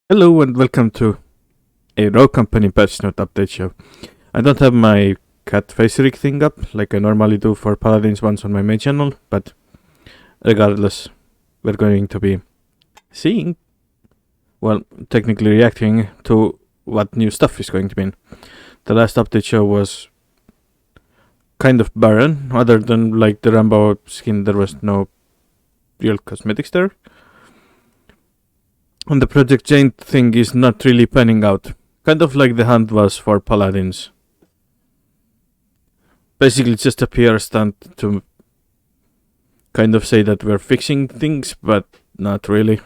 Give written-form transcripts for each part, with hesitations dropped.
Hello and welcome to a Rogue Company Patchnote update show. I don't have my cat facerig thing up like I normally do for Paladins ones on my main channel, but regardless, we're going to be seeing, well, technically reacting to what new stuff is going to be in. The last update show was kind of barren, other than like the Rambo skin, there was no real cosmetics there. And the Project Jane thing is not really panning out. Kind of like the hunt was for Paladins. Basically it's just a PR stunt to kind of say that we're fixing things, but not really.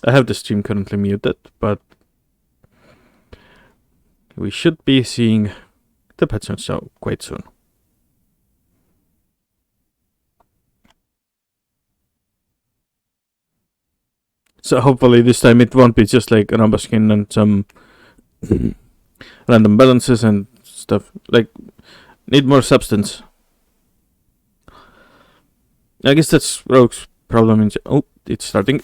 I have the stream currently muted, but we should be seeing the Patchnote show quite soon. So hopefully this time it won't be just like a Rambo skin and some random balances and stuff. Like, need more substance. I guess that's Rogue's problem. Oh, it's starting.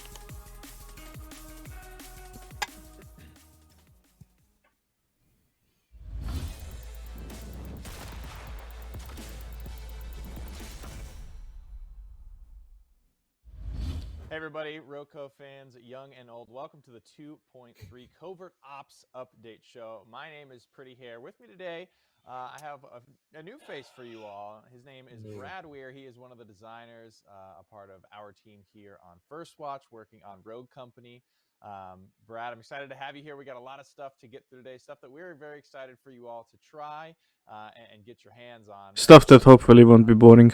Hey everybody, ROCO fans, young and old, welcome to the 2.3 Covert Ops Update Show. My name is Pretty Hair. With me today, I have a new face for you all. His name is Brad Weir. He is one of the designers, a part of our team here on First Watch, working on Rogue Company. Brad, I'm excited to have you here. We got a lot of stuff to get through today, stuff that we're very excited for you all to try and get your hands on. Stuff that hopefully won't be boring.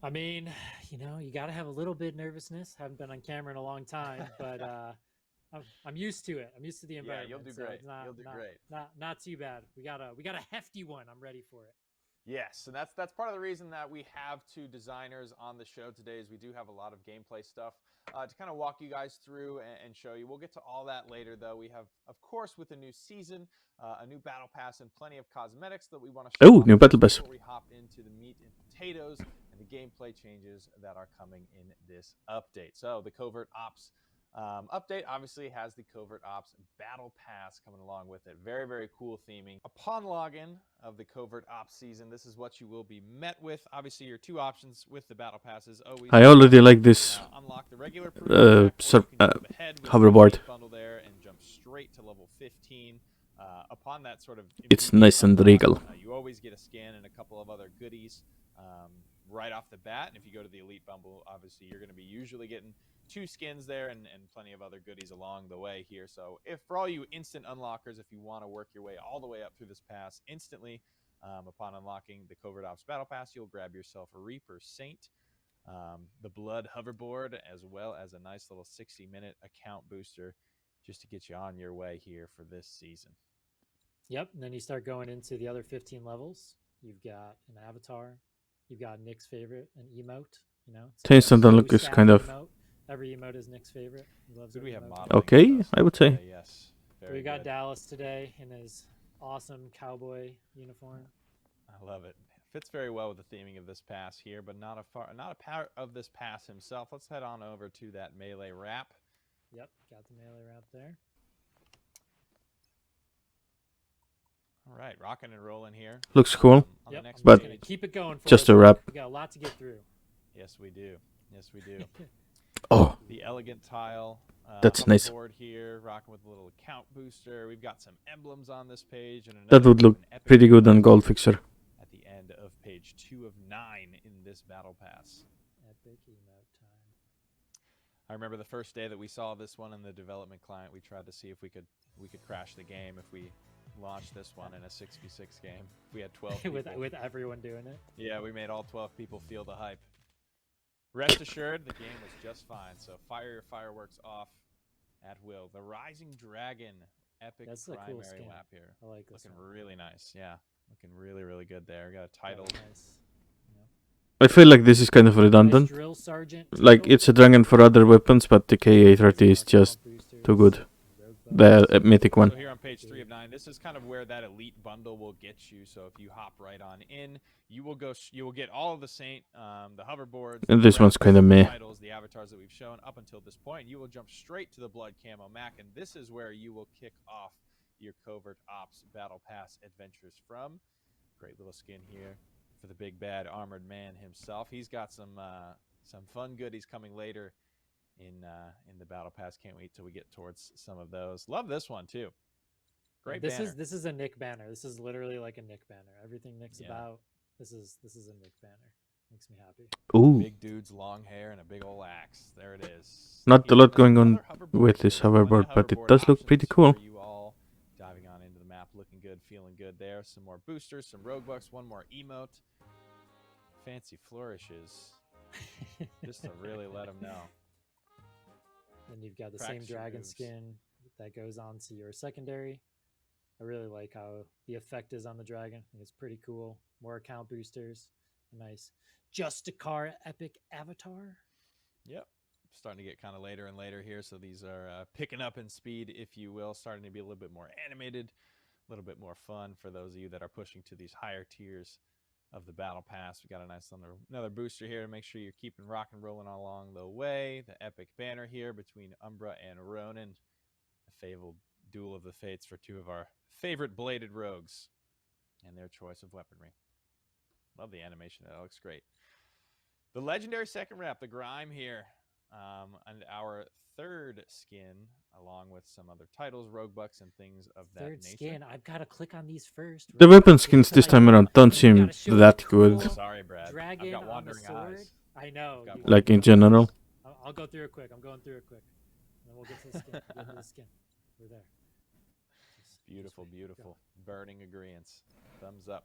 I mean, you know, you got to have a little bit of nervousness. Haven't been on camera in a long time, but I'm used to it. I'm used to the environment. Yeah, you'll do great. You'll do great. Not too bad. We got a hefty one. I'm ready for it. Yes, and that's part of the reason that we have two designers on the show today is we do have a lot of gameplay stuff to kind of walk you guys through and show you. We'll get to all that later, though. We have, of course, with a new season, a new battle pass, and plenty of cosmetics that we want to show. Oh, new battle pass. Before we hop into the meat and potatoes and the gameplay changes that are coming in this update. So the Covert Ops update obviously has the Covert Ops Battle Pass coming along with it. Very, very cool theming. Upon login of the Covert Ops season, this is what you will be met with. Obviously, your two options with the Battle Pass is always I already like this unlock the regular hoverboard. Bundle there and jump straight to level 15. Upon that sort of, it's nice and regal. You always get a skin and a couple of other goodies right off the bat. And if you go to the Elite Bundle, obviously you're going to be usually getting 2 skins there and plenty of other goodies along the way here. So if for all you instant unlockers, if you want to work your way all the way up through this pass instantly, upon unlocking the Covert Ops Battle Pass, you'll grab yourself a Reaper Saint, the Blood Hoverboard, as well as a nice little 60-minute account booster just to get you on your way here for this season. Yep, and then you start going into the other 15 levels. You've got an avatar. You've got Nick's favorite, an emote. You know, Instant unlock is kind of... Emote. Every emote is Nick's favorite. He loves we have okay, I would say. Yes. So we got good. Dallas today in his awesome cowboy uniform. I love it. Fits very well with the theming of this pass here, but not a part of this pass himself. Let's head on over to that melee wrap. Yep, got the melee wrap there. All right, rocking and rolling here. Looks cool. Yep, but keep it going. Just a wrap. We got a lot to get through. Yes, we do. Yes, we do. Oh, the elegant tile. That's nice. Board here, rocking with a little account booster. We've got some emblems on this page, and that would look pretty good on Gold Fixer. At the end of page 2 of 9 in this battle pass. Epic emote time. I remember the first day that we saw this one in the development client. We tried to see if we could crash the game if we launched this one in a 6v6 game. We had 12 people. with everyone doing it. Yeah, we made all 12 people feel the hype. Rest assured, the game was just fine. So fire your fireworks off at will. The Rising Dragon epic That's the primary cool skin. lap here. I like this. Looking really nice. Yeah, looking really, really good there. Got a title. Nice. I feel like this is kind of redundant. Nice drill sergeant like it's a dragon for other weapons, but the KA30 is just too good. the mythic one. So here on page 3 of 9, this is kind of where that elite bundle will get you. So if you hop right on in, you will get all of the Saint, the hoverboards, And the this one's reps, kinda the meh. titles, the avatars that we've shown up until this point. You will jump straight to the blood camo Mac, and this is where you will kick off your Covert Ops Battle Pass adventures from. Great little skin here for the big bad armored man himself. He's got some fun goodies coming later in the battle pass. Can't wait till we get towards some of those. Love this one too. Great This banner. is a Nick banner. This is literally like a Nick banner. Everything Nick's Yeah. about. This is a Nick banner. Makes me happy. Ooh, Big dude's long hair and a big old axe. There it is. Not a Here, lot there's going on another hoverboard with here. this There's plenty of hoverboard, but it hoverboard does look pretty options cool. for you all. Diving on into the map, looking good, feeling good there. Some more boosters, some rogue bucks, one more emote. Fancy flourishes. Just to really let them know. Then you've got the Practice same your dragon moves. skin that goes on to your secondary. I really like how the effect is on the dragon. I think it's pretty cool. More account boosters. A nice Justicar epic avatar. Yep. Starting to get kind of later and later here. So these are picking up in speed, if you will. Starting to be a little bit more animated, a little bit more fun for those of you that are pushing to these higher tiers of the battle pass. We got a nice another booster here to make sure you're keeping rock and rolling along the way. The epic banner here between Umbra and Ronin. The fabled duel of the fates for two of our favorite bladed rogues and their choice of weaponry. Love the animation. That looks great. The legendary second wrap, the Grime here. And our third skin, along with some other titles, rogue bucks, and things of that Third nature. skin. I've got to click on these first. The right? weapon skins this time around don't You seem gotta show that the good. cool Sorry, Brad. Dragon I've got on the wandering sword. eyes. I know. I've got you- Like in wandering general. eyes. I'll go through it quick. I'm going through it quick. And then we'll get to the skin. Get to the skin. We're there. Just Beautiful, wait. Go. beautiful. Burning agreeance. Thumbs up.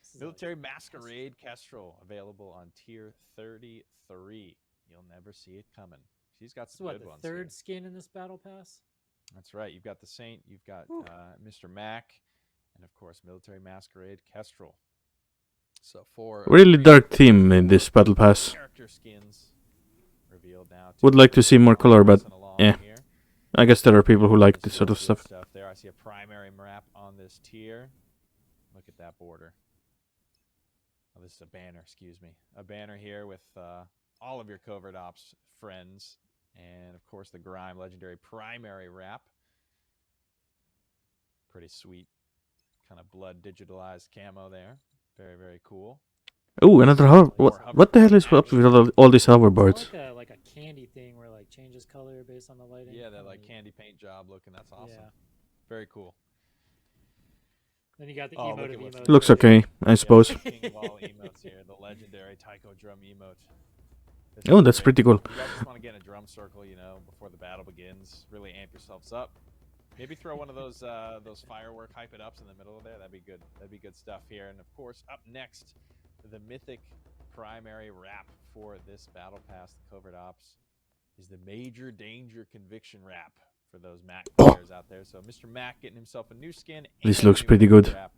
This is Military like- Masquerade Kestrel, available on tier 33. You'll never see it coming. She's got This is some what, good the ones. third here. skin in this battle pass? That's right. You've got the Saint, you've got Whew. Mr. Mac, and of course, Military Masquerade Kestrel. So four Really great dark theme in this battle pass. character skins revealed now. Would like to see more color, but Passing along eh. here. I guess there are people who like There's this sort of some stuff. good stuff there. I see a primary map on this tier. Look at that border. Oh, this is a banner, excuse me. A banner here with all of your Covert Ops friends. And, of course, the Grime Legendary Primary Wrap. Pretty sweet kind of blood digitalized camo there. Very, very cool. Oh, another what the hell is up with all these It's hoverboards? like a candy thing where like changes color based on the lighting. Yeah, that Kinda like neat. candy paint job looking. That's awesome. Yeah. Very cool. Then you got the Oh, look emote at of what's- emotes. Looks right okay, I suppose. Yeah, king of all emotes here. The legendary taiko drum emote. This Oh, is that's great. pretty cool. You guys just want to get in a drum circle, you know, before the battle begins. Really amp yourselves up. Maybe throw one of those firework hype it ups in the middle of there. That'd be good. That'd be good stuff here. And of course, up next, the mythic primary wrap for this battle pass, the Covert Ops, is the Major Danger Conviction wrap for those Mac players out there. So Mr. Mac getting himself a new skin. This and a looks new pretty mythic good. wrap.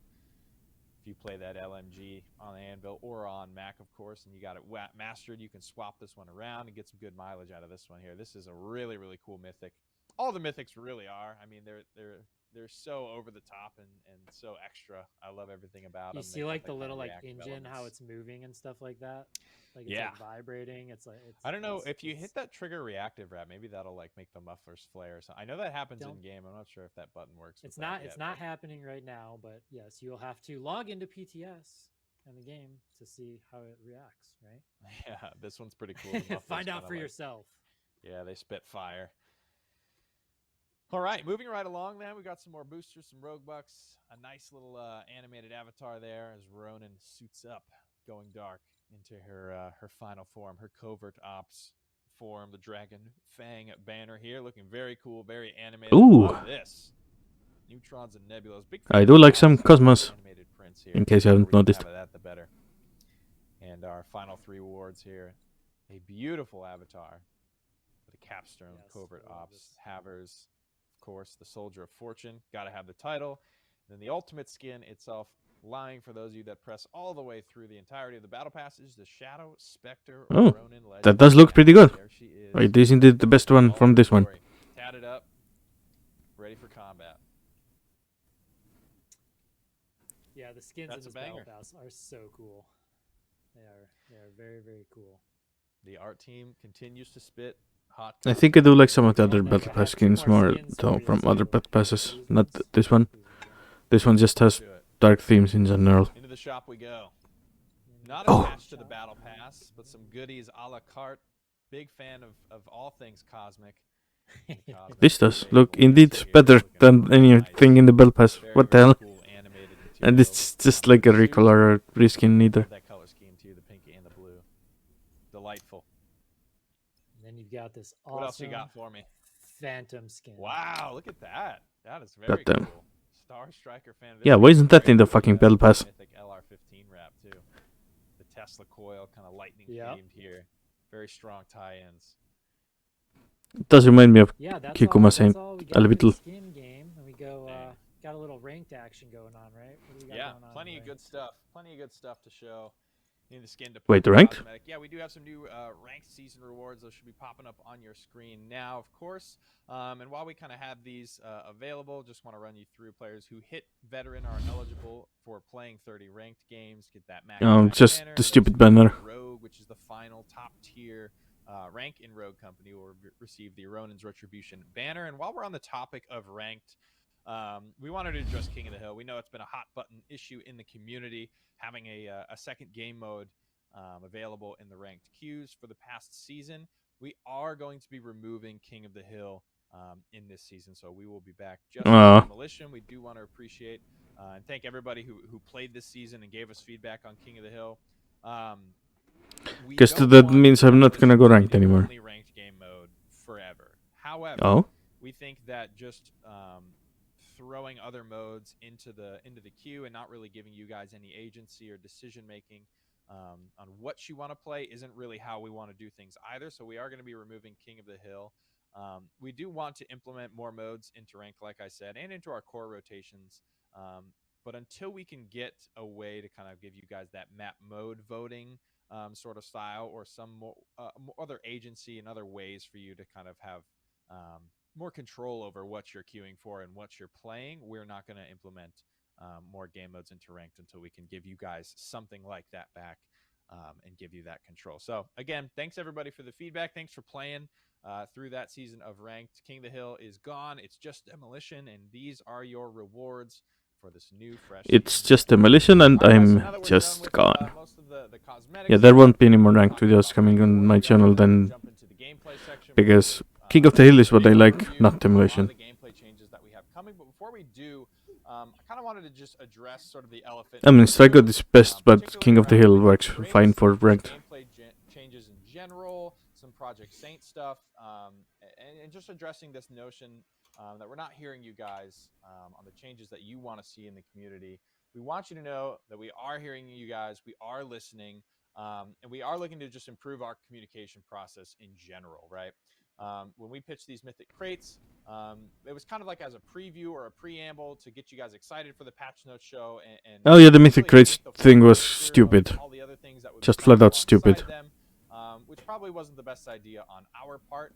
If you play that LMG on the Anvil or on Mac, of course, and you got it mastered, you can swap this one around and get some good mileage out of this one here. This is a really, really cool mythic. All the mythics really are. I mean, they're so over the top and so extra. I love everything about them. You They see got like the the kinda little like reactive engine, how elements. it's moving and stuff like that. Like it's Yeah. like vibrating. It's like it's, I don't know if you it's- hit that trigger reactive wrap, maybe that'll like make the mufflers flare. So I know that happens in Don't- game. I'm not sure if that button works. with It's that not. yet, It's not but- happening right now, but yes, you'll have to log into PTS in the game to see how it reacts. Right? Yeah, this one's pretty cool. The mufflers Find out kinda for like- yourself. Yeah, they spit fire. All right, moving right along then, we got some more boosters, some rogue bucks, a nice little animated avatar there as Ronin suits up, going dark into her her final form, her Covert Ops form, the Dragon Fang banner here, looking very cool, very animated. Ooh. Love this. Neutrons and nebulas. Big I fan do of like lots some of Cosmos, animated prints here. in case you The haven't more noticed. have of that, the better. And our final three awards here, a beautiful avatar for the capstone Yes, Covert I love Ops this. havers. Of course, the Soldier of Fortune, got to have the title. And then the ultimate skin itself, lying for those of you that press all the way through the entirety of the battle passages, the Shadow Spectre Oh, Ronin Legend. that does look pretty good. There she is. It is indeed the best one All from her this one. glory. Tatted up, ready for the skins That's in a this battle banger. pass are so cool. They are very, very cool. The art team continues to spit hot. I think I do like some of the other And battle I pass have two skins more more skins though, for you from too. other battle passes. Blues Not ones. this one. Ooh, yeah. This one just has Do it. dark themes in general. Into the shop we go. Not Oh. attached to the battle pass, but some goodies a la carte. Big fan of all things cosmic. This does look indeed better than anything in the battle pass. What the hell? Cool animated And it's just like a recolor or reskin neither. That color scheme too, the pink and the blue. Delightful. And then you've got this awesome What else you got for me? Phantom skin. Wow, look at that. That is very Goddamn. cool. Star Striker fan. Yeah, why isn't that in the fucking battle pass? Mythic LR15 wrap too. The Tesla coil, kind of lightning Yep. themed here. Very strong tie-ins. It does remind me of Yeah, that's Kikuma all, saying that's all we a got for the little. skin game. And we go got a little ranked action going on, right? What do we got Yeah, going on plenty in of good stuff. Plenty of good stuff to show. In the skin Wait, department, ranked? cosmetic. Yeah, we do have some new ranked season rewards. Those should be popping up on your screen now, of course. And while we kind of have these available, just want to run you through players who hit veteran are eligible for playing 30 ranked games. Get that max. Just banner. the stupid banner. Rogue, which is the final top tier rank in Rogue Company, will receive the Ronin's Retribution banner. And while we're on the topic of ranked, we wanted to address King of the Hill. We know it's been a hot button issue in the community, having a second game mode available in the ranked queues for the past season. We are going to be removing King of the Hill in this season, so we will be back just for Demolition. We do want to appreciate and thank everybody who played this season and gave us feedback on King of the Hill. Guess that means I'm not gonna go ranked anymore. Only ranked game mode forever. However, we think that just throwing other modes into the queue and not really giving you guys any agency or decision making on what you want to play isn't really how we want to do things either. So we are going to be removing King of the Hill. We do want to implement more modes into ranked, like I said, and into our core rotations. But until we can get a way to kind of give you guys that map mode voting sort of style or some more other agency and other ways for you to kind of have more control over what you're queuing for and what you're playing, we're not going to implement more game modes into ranked until we can give you guys something like that back and give you that control. So again, thanks everybody for the feedback. Thanks for playing through that season of ranked. King of the Hill is gone. It's just Demolition, and these are your rewards for this new fresh It's just Demolition, and I'm just gone. Yeah, there won't be any more ranked videos coming on my channel then, because King of the Hill is what I like, not Demolition. The gameplay changes that we have coming, but before we do, I kind of wanted to just address sort of the elephant. I mean, Strike God is best, but King of the Hill works fine for ranked. Gameplay changes in general, some Project Saint stuff, and just addressing this notion that we're not hearing you guys on the changes that you want to see in the community. We want you to know that we are hearing you guys, we are listening, and we are looking to just improve our communication process in general, right? When we pitched these Mythic Crates, it was kind of like as a preview or a preamble to get you guys excited for the Patchnote show. And oh yeah, the Mythic Crates thing was stupid. All the other things that would just flat out stupid. them, which probably wasn't the best idea on our part.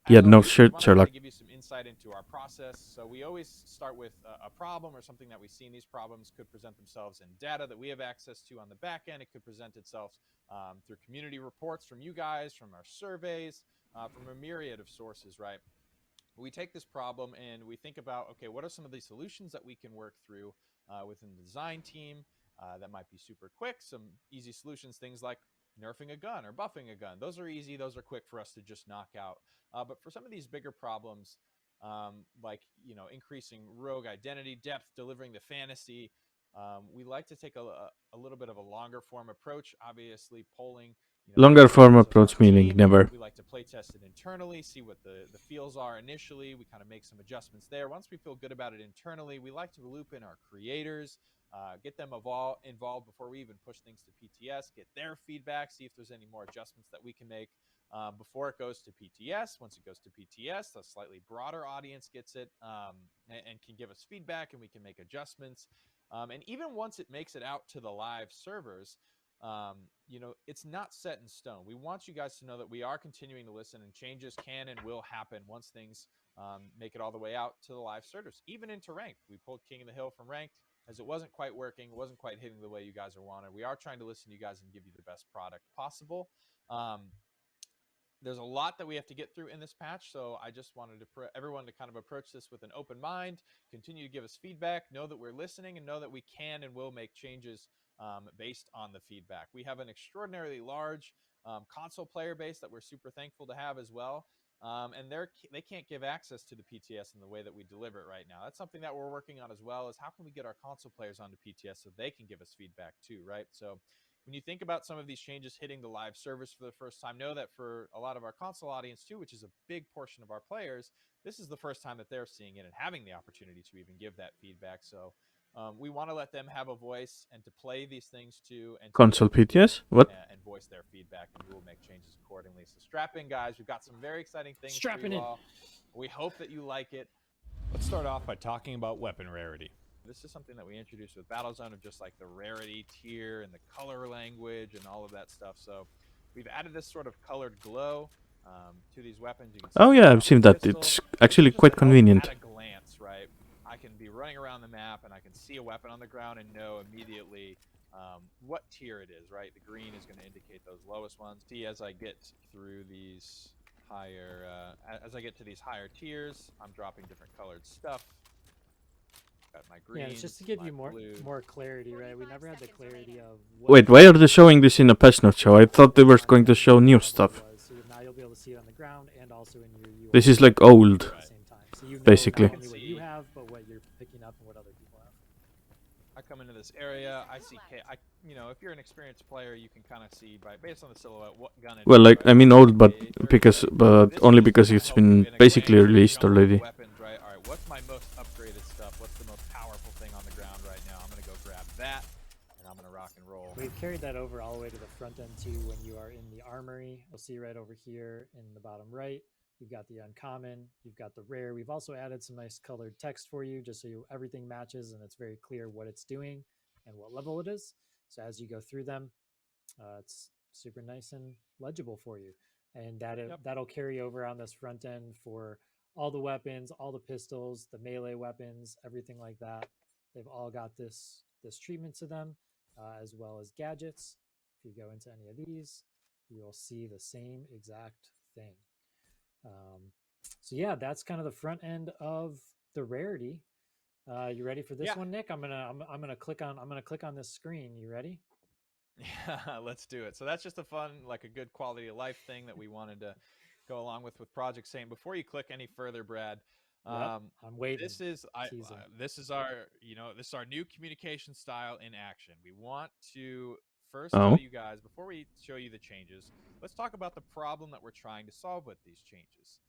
Yeah, no shit, Sherlock. To give you some insight into our process. So we always start with a problem or something that we see. These problems could present themselves in data that we have access to on the back end. It could present itself through community reports from you guys, from our surveys, from a myriad of sources, right? We take this problem and we think about, okay, what are some of the solutions that we can work through within the design team that might be super quick, some easy solutions, things like nerfing a gun or buffing a gun. Those are easy. Those are quick for us to just knock out. But for some of these bigger problems, like, you know, increasing rogue identity depth, delivering the fantasy, we like to take a little bit of a longer form approach, obviously polling. Longer form approach meaning never. We like to play test it internally, see what the feels are initially. We kind of make some adjustments there. Once we feel good about it internally, we like to loop in our creators, get them involved before we even push things to PTS, get their feedback, see if there's any more adjustments that we can make before it goes to PTS. Once it goes to PTS, a slightly broader audience gets it and can give us feedback, and we can make adjustments. And even once it makes it out to the live servers, you know, it's not set in stone. We want you guys to know that we are continuing to listen, and changes can and will happen once things make it all the way out to the live servers, even into ranked. We pulled King of the Hill from ranked. as it wasn't quite working, it wasn't quite hitting the way you guys are wanted. We are trying to listen to you guys and give you the best product possible. There's a lot that we have to get through in this patch, so I just wanted everyone to kind of approach this with an open mind, continue to give us feedback, know that we're listening, and know that we can and will make changes based on the feedback. We have an extraordinarily large console player base that we're super thankful to have as well. And they can't give access to the PTS in the way that we deliver it right now. That's something that we're working on as well, is how can we get our console players onto PTS so they can give us feedback too, right? So when you think about some of these changes hitting the live servers for the first time, know that for a lot of our console audience too, which is a big portion of our players, this is the first time that they're seeing it and having the opportunity to even give that feedback. So we want to let them have a voice and to play these things too, and to Console PTS? What? and voice their feedback, and we will make changes accordingly. So strap in, guys. We've got some very exciting things for you all. We hope that you like it. Let's start off by talking about weapon rarity. This is something that we introduced with Battlezone, of just like the rarity tier and the color language and all of that stuff. So we've added this sort of colored glow to these weapons. You can see Oh yeah, I've seen that. It's actually quite convenient. At a glance, right? I can be running around the map and I can see a weapon on the ground and know immediately what tier it is, right? The green is going to indicate those lowest ones. See, as I get through these higher, as I get to these higher tiers, I'm dropping different colored stuff. Got my greens, it's just to give you more clarity, right? We never had the clarity of. Wait, why are they showing this in a Patchnote show? I thought they were going to show new stuff. So now you'll be able to see it on the ground and also in your UI. This is like old, at the same time. So you know basically. not only what you have, but what you're picking up and what other people have. I come into this area, I see, if you're an experienced player, you can kind of see based on the silhouette what gun it is. Well, like I mean old, but only because it's been basically released already. Weapons, right? All right, what's my most upgraded stuff? What's the most powerful thing on the ground right now? I'm gonna go grab that, and I'm gonna rock and roll. We've carried that over all the way to the front end too. When you are in the armory, you'll see right over here in the bottom right. You've got the uncommon, you've got the rare. We've also added some nice colored text for you, just so everything matches and it's very clear what it's doing and what level it is. So as you go through them, it's super nice and legible for you. And that'll carry over on this front end for all the weapons, all the pistols, the melee weapons, everything like that. They've all got this treatment to them, as well as gadgets. If you go into any of these, you'll see the same exact thing. So yeah, that's kind of the front end of the rarity. You ready for this one, Nick? I'm gonna click on this screen. You ready? Yeah, let's do it. So that's just a fun, like a good quality of life thing that we wanted to go along with Project Same. Before you click any further, Brad, I'm waiting. This is our new communication style in action. We want to first tell you guys, before we show you the changes, let's talk about the problem that we're trying to solve with these changes.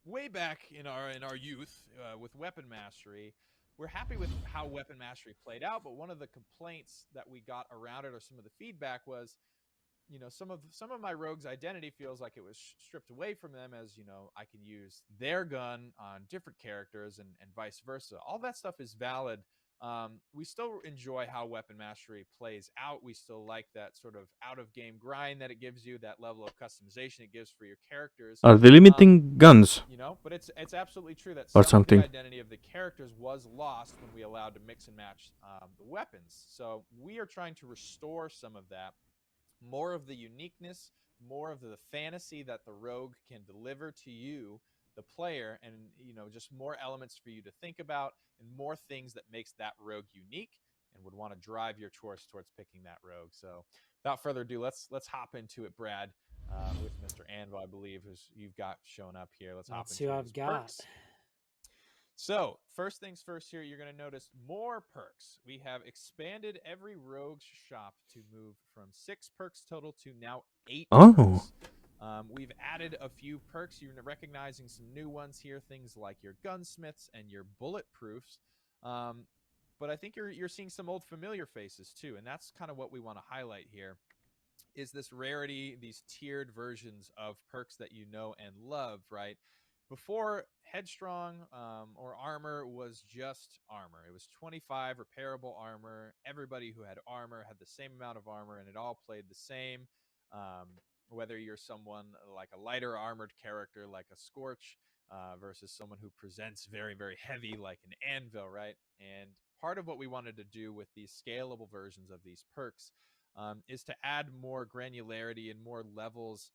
Way back in our youth with Weapon Mastery, we're happy with how Weapon Mastery played out, but one of the complaints that we got around it, or some of the feedback, was, some of my rogues' identity feels like it was stripped away from them, as, I can use their gun on different characters and vice versa. All that stuff is valid. We still enjoy how Weapon Mastery plays out. We still like that sort of out-of-game grind that it gives you, that level of customization it gives for your characters. Are they limiting guns? But it's absolutely true that or some something. of the identity of the characters was lost when we allowed to mix and match the weapons. So we are trying to restore some of that, more of the uniqueness, more of the fantasy that the rogue can deliver to you, the player, and just more elements for you to think about, and more things that makes that rogue unique and would want to drive your choice towards picking that rogue. So without further ado, let's hop into it, Brad, with Mr. Anvil, I believe, who's you've got shown up here. Let's hop into who I've got. Perks. So first things first here, you're going to notice more perks. We have expanded every rogue's shop to move from 6 perks total to now 8 perks. We've added a few perks. You're recognizing some new ones here, things like your gunsmiths and your bulletproofs. But I think you're seeing some old familiar faces too, and that's kind of what we want to highlight here, is this rarity, these tiered versions of perks that you know and love, right? Before, Headstrong or armor was just armor. It was 25 repairable armor. Everybody who had armor had the same amount of armor, and it all played the same. Whether you're someone like a lighter armored character like a Scorch, versus someone who presents very, very heavy like an anvil, right? And part of what we wanted to do with these scalable versions of these perks is to add more granularity and more levels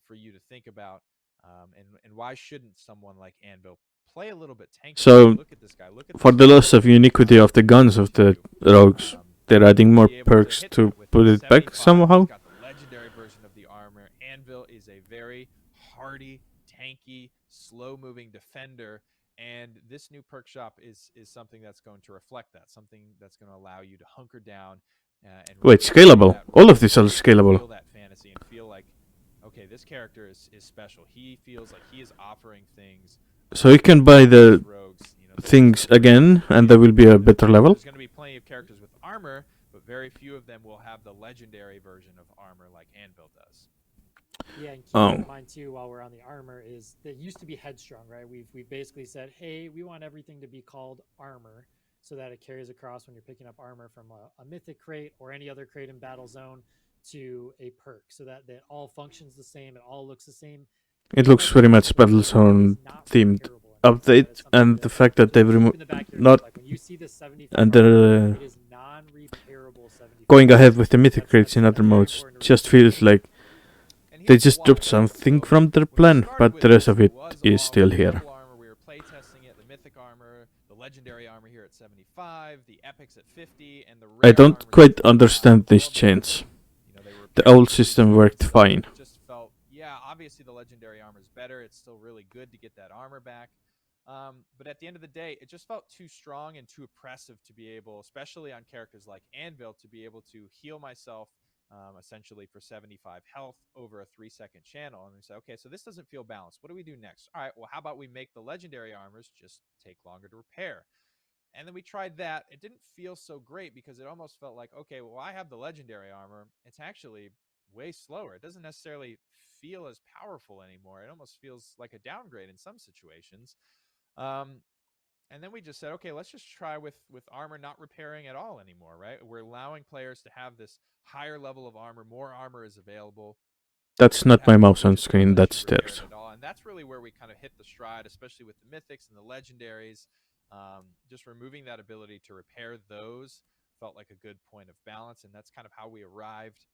for you to think about. And why shouldn't someone like Anvil play a little bit tanky? So, Look at this guy. Look at for this the loss of ability uniquity of the guns of the rogues, they're adding more be able to perks hit to that with put a it back 75. somehow. He's got the legendary version of the armor. Anvil is a very hardy, tanky, slow-moving defender, and this new perk shop is something that's going to reflect that, something that's going to allow you to hunker down and Wait, really feel scalable. that All role, of these are feel scalable. that fantasy, and feel like, okay, this character is special. He feels like he is offering things. So you can buy the rogues, things again, and there will be a better level. There's going to be plenty of characters with armor, but very few of them will have the legendary version of armor like Anvil does. Yeah, and keep in mind too, while we're on the armor, is that used to be headstrong, right? We've basically said, hey, we want everything to be called armor, so that it carries across when you're picking up armor from a mythic crate or any other crate in battle zone to a perk, so that all functions the same, it all looks the same. It looks very much Battlezone themed update, and the fact that they've removed not like when you see the 75 and they're it is non-repairable 75. going ahead with the mythic crates in other modes just feels like they just dropped something from their plan, but the rest of it is still here. We were playtesting it, the mythic armor, the legendary armor here at 75, the epics at 50, and the I don't quite understand this change. The old system worked fine. Just felt, yeah, obviously the legendary armor is better. It's still really good to get that armor back. But at the end of the day, it just felt too strong and too oppressive to be able, especially on characters like Anvil, to be able to heal myself essentially for 75 health over a 3-second channel. And we said, okay, so this doesn't feel balanced. What do we do next? All right, well, how about we make the legendary armors just take longer to repair? And then we tried that. It didn't feel so great because it almost felt like, okay, well, I have the legendary armor. It's actually way slower. It doesn't necessarily feel as powerful anymore. It almost feels like a downgrade in some situations. And then we just said, okay, let's just try with armor not repairing at all anymore, right? We're allowing players to have this higher level of armor. More armor is available. That's not my mouse on screen, that's theirs. And that's really where we kind of hit the stride, especially with the mythics and the legendaries. Just removing that ability to repair those felt like a good point of balance, and that's kind of how we arrived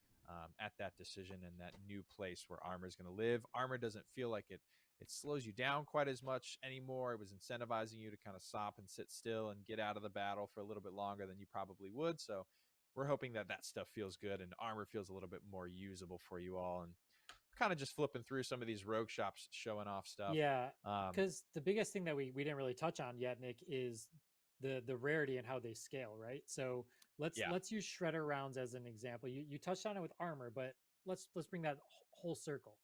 at that decision and that new place where armor is going to live. Armor doesn't feel like it slows you down quite as much anymore. It was incentivizing you to kind of stop and sit still and get out of the battle for a little bit longer than you probably would. So we're hoping that that stuff feels good and armor feels a little bit more usable for you all. And kind of just flipping through some of these rogue shops showing off stuff. Yeah, because the biggest thing that we didn't really touch on yet, Nick, is the rarity and how they scale, right? So let's use shredder rounds as an example. You touched on it with armor, but let's bring that whole circle.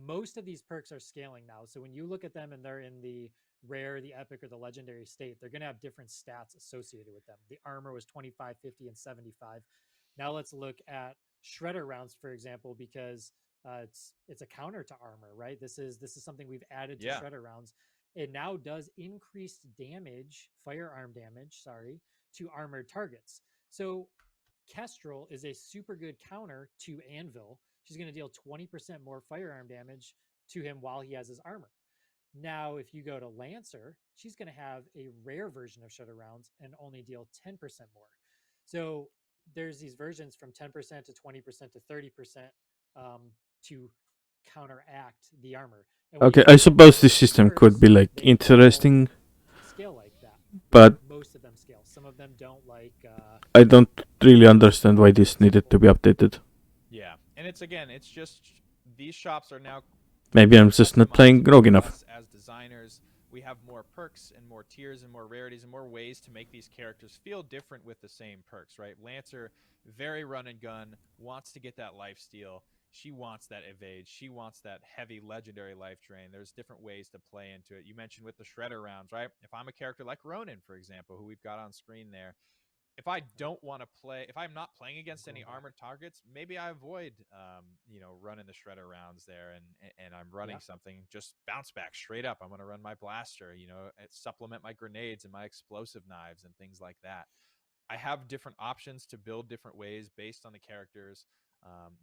Most of these perks are scaling now. So when you look at them and they're in the rare, the epic, or the legendary state, they're going to have different stats associated with them. The armor was 25, 50, and 75. Now let's look at shredder rounds, for example, because it's a counter to armor, right? This is something we've added to shredder rounds. It now does increased damage, firearm damage, to armored targets. So Kestrel is a super good counter to Anvil. She's going to deal 20% more firearm damage to him while he has his armor. Now, if you go to Lancer, she's going to have a rare version of shredder rounds and only deal 10% more. So there's these versions from 10% to 20% to 30% to counteract the armor. Okay, I suppose this system could be like interesting, scale like that, but most of them scale. Some of them don't. Like I don't really understand why this needed to be updated. Yeah, and it's just these shops are now. Maybe I'm just not playing Rogue enough. As designers, we have more perks and more tiers and more rarities and more ways to make these characters feel different with the same perks, right? Lancer, very run and gun, wants to get that lifesteal. She wants that evade. She wants that heavy legendary life drain. There's different ways to play into it. You mentioned with the shredder rounds, right? If I'm a character like Ronin, for example, who we've got on screen there, if I don't want to play, if I'm not playing against any armored targets, maybe I avoid, running the shredder rounds there, and I'm running something just bounce back straight up. I'm going to run my blaster, supplement my grenades and my explosive knives and things like that. I have different options to build different ways based on the characters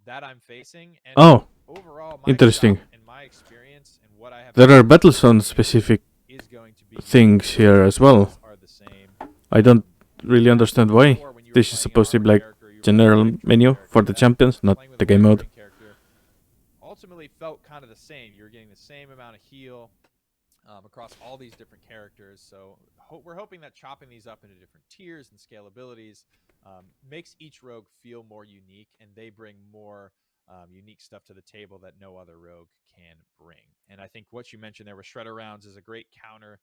that I'm facing. And overall, my Interesting. shop, in my experience, and what I have There are seen Battlezone specific is going to be things here as well. are the same. I don't really understand why. Before, when you were This is playing an supposed to be armor like character, you were general playing a strength menu character, for the that champions, not playing with the a game low mode. strength character ultimately felt kind of the same. You were getting the same amount of heal across all these different characters. So we're hoping that chopping these up into different tiers and scalabilities makes each rogue feel more unique, and they bring more unique stuff to the table that no other rogue can bring. And I think what you mentioned there with Shredder Rounds is a great counter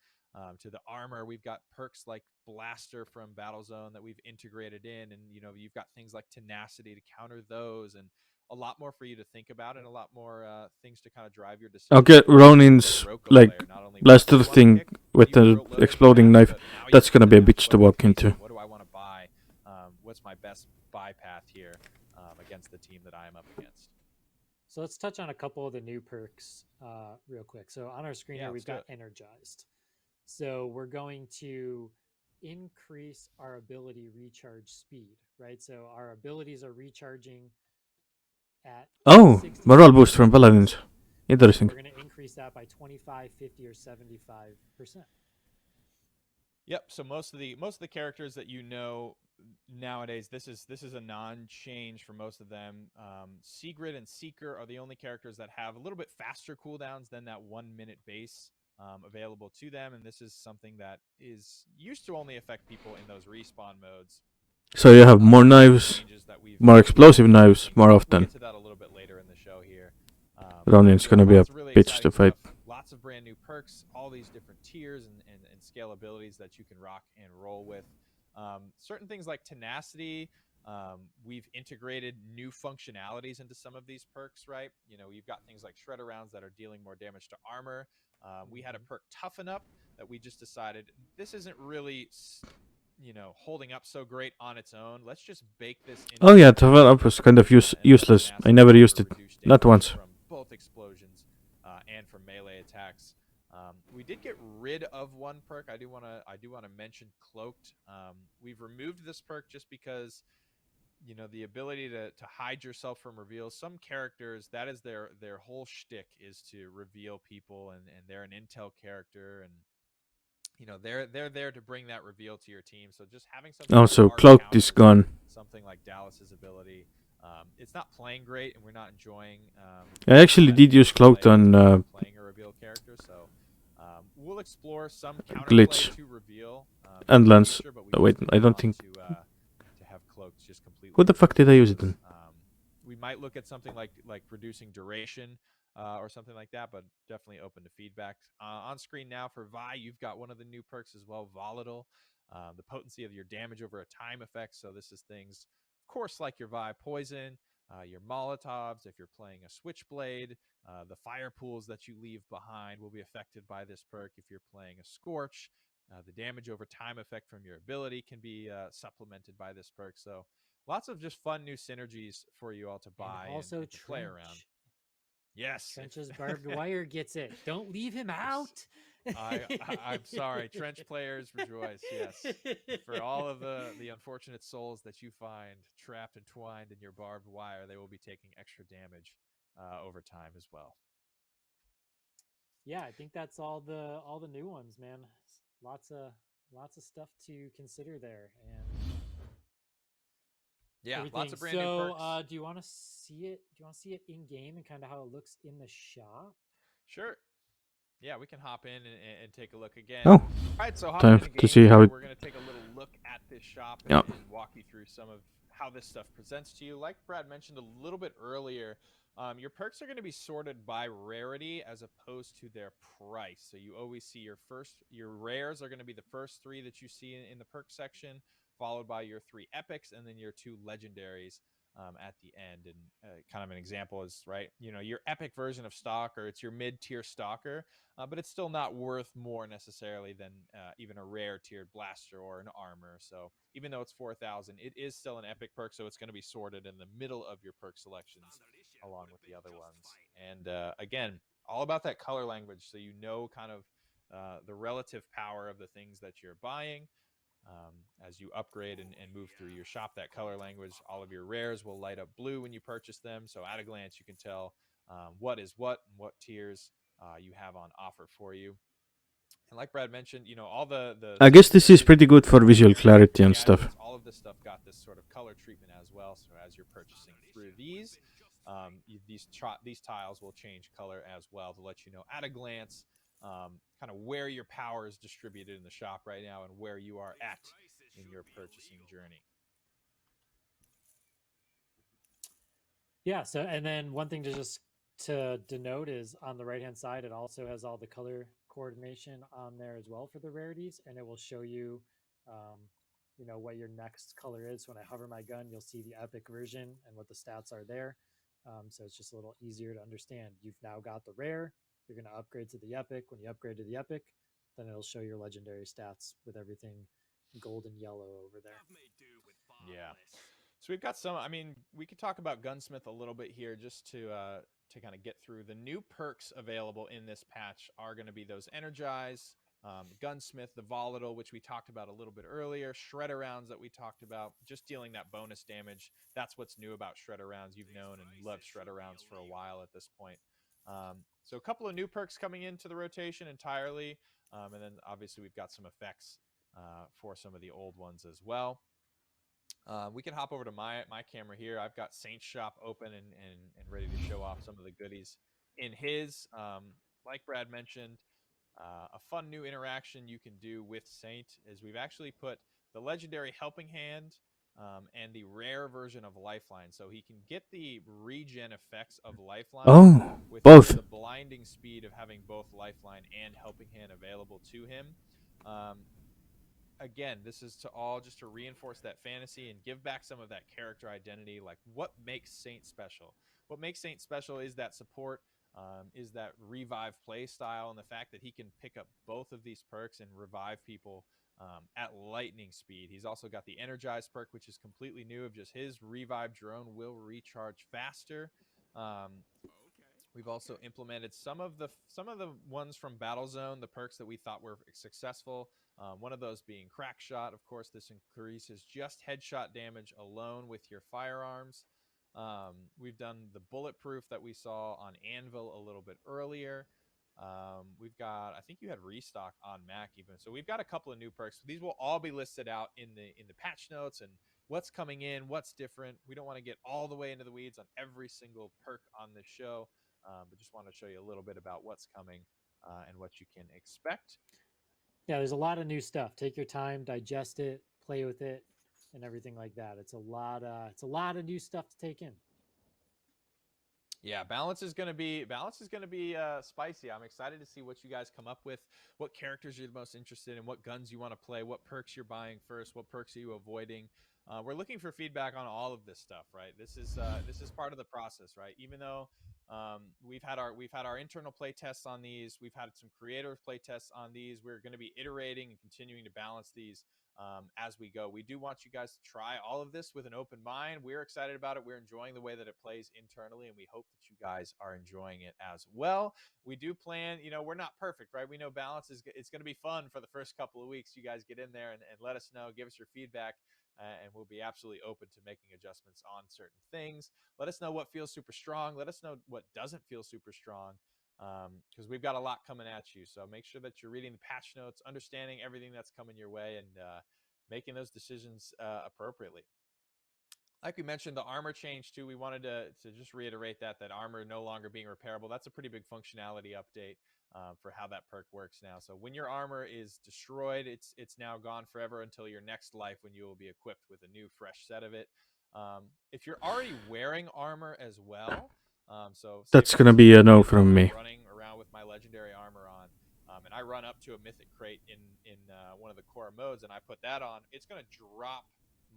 to the armor. We've got perks like Blaster from Battlezone that we've integrated in, and you've got things like Tenacity to counter those, and a lot more for you to think about, and a lot more things to kind of drive your decision. Okay, Ronin's like blaster thing with the exploding knife, that's gonna be a bitch to walk into. What do I want to buy? What's my best buy path here against the team that I am up against? So let's touch on a couple of the new perks real quick. So on our screen here, we've got Energized. So we're going to increase our ability recharge speed, right? So our abilities are recharging at morale boost from Paladins. Interesting. We're going to increase that by 25, 50, or 75%. Yep. So most of the characters that nowadays, this is a non-change for most of them. Sigrid and Seeker are the only characters that have a little bit faster cooldowns than that 1 minute base available to them, and this is something that is used to only affect people in those respawn modes. So you have more knives, more explosive knives more often. We'll get to that a little bit later in the show here. Ronin's gonna be a bitch to fight. Lots of brand new perks, all these different tiers and scalabilities that you can rock and roll with. Certain things like Tenacity, we've integrated new functionalities into some of these perks, right? You've got things like Shredder Rounds that are dealing more damage to armor. We had a perk Toughen Up that we just decided this isn't really holding up so great on its own. Let's just bake this in. Oh yeah, Toughen Up was kind of useless. I never used it, not once. From both explosions and from melee attacks. We did get rid of one perk. I do want to mention Cloaked. We've removed this perk just because the ability to hide yourself from reveals. Some characters, that is their whole shtick, is to reveal people, and they're an intel character, and they're there to bring that reveal to your team. So just having something also Cloaked is gone. Something like Dallas's ability, it's not playing great, and we're not enjoying. I actually did use Cloaked on playing a reveal character, so we'll explore some Glitch to reveal and Lance. Oh, wait, I don't think. To have Cloaked just completely. Who the fuck did I use it in? We might look at something like reducing duration or something like that, but definitely open to feedback. On screen now for Vi, you've got one of the new perks as well, Volatile. The potency of your damage over a time effect. So this is things, of course, like your Vi Poison, your Molotovs. If you're playing a Switchblade, the fire pools that you leave behind will be affected by this perk. If you're playing a Scorch, the damage over time effect from your ability can be supplemented by this perk. So lots of just fun new synergies for you all to buy and also to play around. Yes. Trench's barbed wire gets it. Don't leave him out. I'm sorry. Trench players rejoice. Yes. For all of the unfortunate souls that you find trapped and twined in your barbed wire, they will be taking extra damage over time as well. Yeah, I think that's all the new ones, man. Lots of stuff to consider there, and yeah, everything. Lots of brand new perks. Do you want to see it? Do you want to see it in game and kind of how it looks in the shop? Sure. Yeah, we can hop in and take a look again. Oh, all right, so time to see how it. We're going to take a little look at this shop and walk you through some of how this stuff presents to you. Like Brad mentioned a little bit earlier, your perks are going to be sorted by rarity as opposed to their price. So you always see your rares are going to be the first 3 that you see in the perk section, followed by your 3 epics, and then your 2 legendaries at the end. And kind of an example is, right, your epic version of Stalker, it's your mid-tier Stalker, but it's still not worth more necessarily than even a rare tiered Blaster or an Armor. So even though it's 4,000, it is still an epic perk, so it's going to be sorted in the middle of your perk selections along with the other ones. And again, all about that color language, so kind of the relative power of the things that you're buying. As you upgrade and move through your shop, that color language, all of your rares will light up blue when you purchase them. So at a glance, you can tell what is what and what tiers you have on offer for you. And like Brad mentioned, all the I guess this is pretty good for visual clarity and stuff. gadgets, all of this stuff got this sort of color treatment as well. So as you're purchasing through these, these tiles will change color as well to let you know at a glance kind of where your power is distributed in the shop right now and where you are at in your purchasing journey. Yeah. So, and then one thing to denote is on the right hand side, it also has all the color coordination on there as well for the rarities, and it will show you, what your next color is. When I hover my gun, you'll see the epic version and what the stats are there. So it's just a little easier to understand. You've now got the rare. You're going to upgrade to the epic. When you upgrade to the epic, then it'll show your legendary stats with everything gold and yellow over there. Yeah. So we've got some. I mean, we could talk about Gunsmith a little bit here, just to kind of get through the new perks available in this patch. Are going to be those Energize, Gunsmith, the Volatile, which we talked about a little bit earlier, Shredder rounds that we talked about, just dealing that bonus damage. That's what's new about Shredder rounds. You've known and loved Shredder rounds for a while at this point. So a couple of new perks coming into the rotation entirely, and then obviously we've got some effects for some of the old ones as well. We can hop over to my camera here. I've got Saint's shop open and ready to show off some of the goodies in his. Like Brad mentioned, a fun new interaction you can do with Saint is we've actually put the legendary Helping Hand and the rare version of Lifeline. So he can get the regen effects of Lifeline with both. the blinding speed of having both Lifeline and Helping Hand available to him. Again, this is just to reinforce that fantasy and give back some of that character identity. Like, what makes Saint special? What makes Saint special is that support, is that revive play style, and the fact that he can pick up both of these perks and revive people at lightning speed. He's also got the Energize perk, which is completely new, of just his revive drone will recharge faster. We've also implemented some of the ones from Battlezone, the perks that we thought were successful. One of those being Crack Shot. Of course, this increases just headshot damage alone with your firearms. We've done the Bulletproof that we saw on Anvil a little bit earlier. We've got, I think you had Restock on Mac even. So we've got a couple of new perks. These will all be listed out in the patch notes and what's coming in, what's different. We don't want to get all the way into the weeds on every single perk on this show, but just want to show you a little bit about what's coming and what you can expect. Yeah, there's a lot of new stuff. Take your time, digest it, play with it, and everything like that. It's a lot of new stuff to take in. Yeah, balance is gonna be spicy. I'm excited to see what you guys come up with, what characters you're the most interested in, what guns you want to play, what perks you're buying first, what perks are you avoiding. We're looking for feedback on all of this stuff, right? This is part of the process, right? Even though we've had our internal play tests on these, we've had some creator play tests on these. We're going to be iterating and continuing to balance these as we go. We do want you guys to try all of this with an open mind. We're excited about it. We're enjoying the way that it plays internally, and we hope that you guys are enjoying it as well. We do plan, we're not perfect, right? We know balance it's going to be fun for the first couple of weeks. You guys get in there and let us know, give us your feedback. And we'll be absolutely open to making adjustments on certain things. Let us know what feels super strong. Let us know what doesn't feel super strong, because we've got a lot coming at you. So make sure that you're reading the patch notes, understanding everything that's coming your way, and making those decisions appropriately. Like we mentioned, the armor change too. We wanted to just reiterate that armor no longer being repairable. That's a pretty big functionality update for how that perk works now. So when your armor is destroyed, it's now gone forever until your next life, when you will be equipped with a new fresh set of it. If you're already wearing armor as well, so that's gonna be a no from me. Running around with my legendary armor on, and I run up to a mythic crate in one of the core modes, and I put that on, it's gonna drop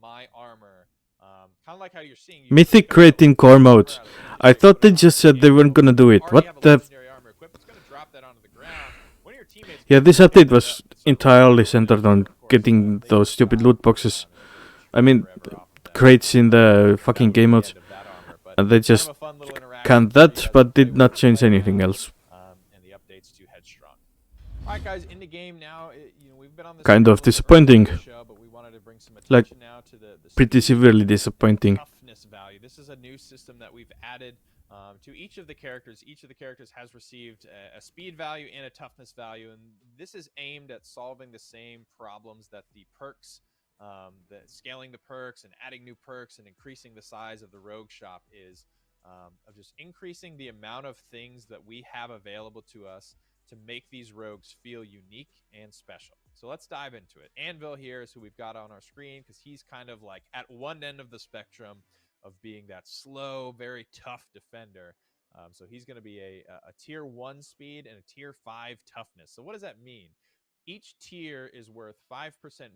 my armor. Kind of like how you're seeing Mythic crate in core mode. I thought they just said they weren't gonna do it. What the? Yeah, this update was entirely centered on getting those stupid loot boxes. I mean, crates in the fucking game modes. And they just canned that, but did not change anything else. And the updates to Headstrong. All right, guys, in the game now. We've been on this kind of disappointing. Show, but we wanted to bring some like now to the pretty severely disappointing. Toughness value This is a new system that we've added to each of the characters. Each of the characters has received a speed value and a toughness value, and this is aimed at solving the same problems that the perks, scaling the perks and adding new perks and increasing the size of the rogue shop is, of just increasing the amount of things that we have available to us to make these rogues feel unique and special. So let's dive into it. Anvil here is who we've got on our screen because he's kind of like at one end of the spectrum of being that slow, very tough defender. So he's going to be a tier 1 speed and a tier 5 toughness. So what does that mean? Each tier is worth 5%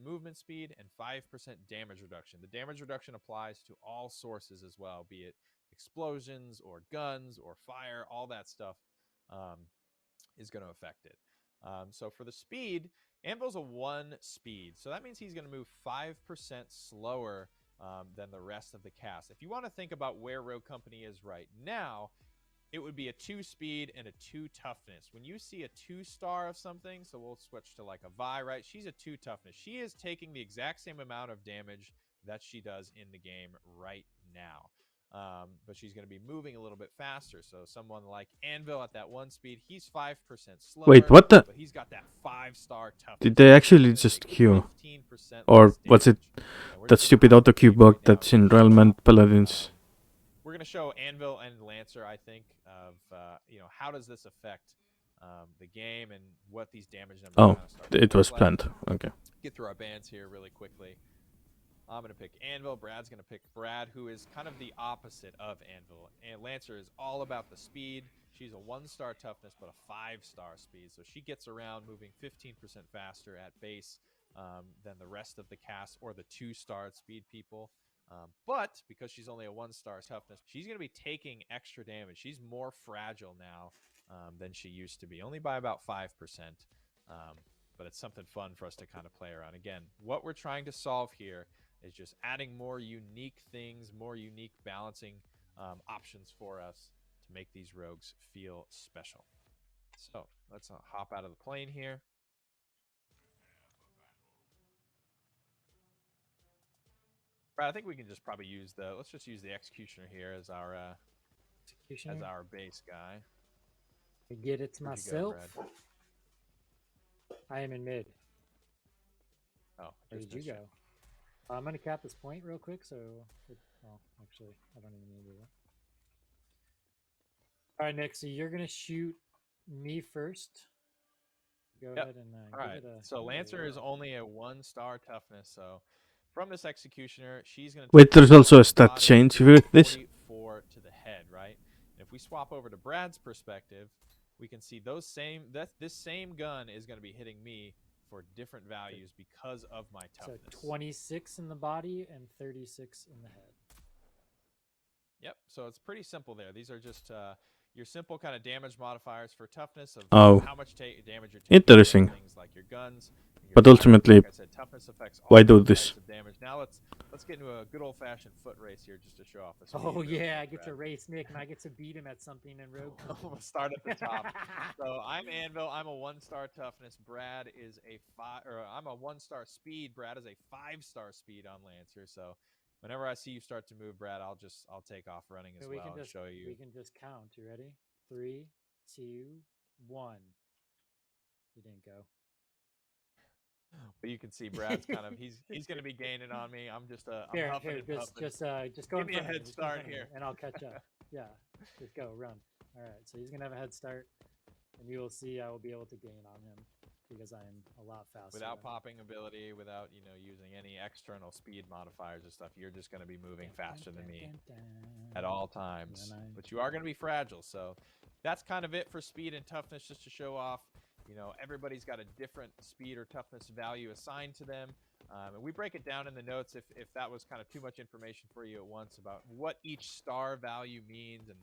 movement speed and 5% damage reduction. The damage reduction applies to all sources as well, be it explosions or guns or fire, all that stuff is going to affect it. So for the speed, Anvil's a 1 speed. So that means he's going to move 5% slower than the rest of the cast. If you want to think about where Rogue Company is right now, it would be a 2 speed and a 2 toughness. When you see a 2-star of something, so we'll switch to like a Vi, right? She's a 2 toughness. She is taking the exact same amount of damage that she does in the game right now. But she's going to be moving a little bit faster. So someone like Anvil at that 1 speed, he's 5% slower. Wait, what the? But he's got that 5-star toughness. Did they actually just queue? Or was it that stupid auto queue bug that's in Realm and Paladins? We're going to show Anvil and Lancer, I think, of how does this affect the game and what these damage numbers Oh, kind of start it to was look like. planned. Okay. Get through our bands here really quickly. I'm going to pick Anvil. Brad's going to pick Brad, who is kind of the opposite of Anvil. And Lancer is all about the speed. She's a 1-star toughness, but a 5-star speed. So she gets around moving 15% faster at base than the rest of the cast or the 2-star speed people. But because she's only a 1-star toughness, she's going to be taking extra damage. She's more fragile now than she used to be, only by about 5%. But it's something fun for us to kind of play around. Again, what we're trying to solve here is just adding more unique things, more unique balancing options for us to make these rogues feel special. So let's hop out of the plane here. Brad, I think we can just probably use let's just use the Executioner here as our base guy. I get it to Where'd myself. you go, I am in mid. Oh, Where did you go? I'm going to cap this point real quick. So, actually, I don't even need to do that. All right, Nick. So you're going to shoot me first. Go ahead and all right. So Lancer is only a 1-star toughness. So from this Executioner, she's going to Wait, there's also a stat change with this. 44 to the head, right? And if we swap over to Brad's perspective, we can see this same gun is going to be hitting me for different values because of my toughness. So 26 in the body and 36 in the head. Yep. So it's pretty simple there. These are just your simple kind of damage modifiers for toughness of how much damage you're taking. Interesting. Things like your guns. But ultimately, like I said, toughness affects all why do this? Of damage. Now let's get into a good old-fashioned foot race here just to show off the speed. Oh yeah, I get to race Nick, and I get to beat him at something in Rogue. We'll start at the top. So I'm Anvil. I'm a 1-star toughness. Brad is I'm a 1-star speed. Brad is a 5-star speed on Lancer. So whenever I see you start to move, Brad, I'll take off running as well and show you. We can just count. You ready? 3, 2, 1. You didn't go. But you can see Brad's kind of he's going to be gaining on me. I'm just I'm here, huffing and puffing. Just go. Give me a head start here, and I'll catch up. Yeah, just go run. All right, so he's gonna have a head start, and you will see I will be able to gain on him because I am a lot faster. Without popping ability, without using any external speed modifiers and stuff, you're just going to be moving faster than me at all times. But you are going to be fragile, so that's kind of it for speed and toughness, just to show off. Everybody's got a different speed or toughness value assigned to them. And we break it down in the notes if that was kind of too much information for you at once about what each star value means and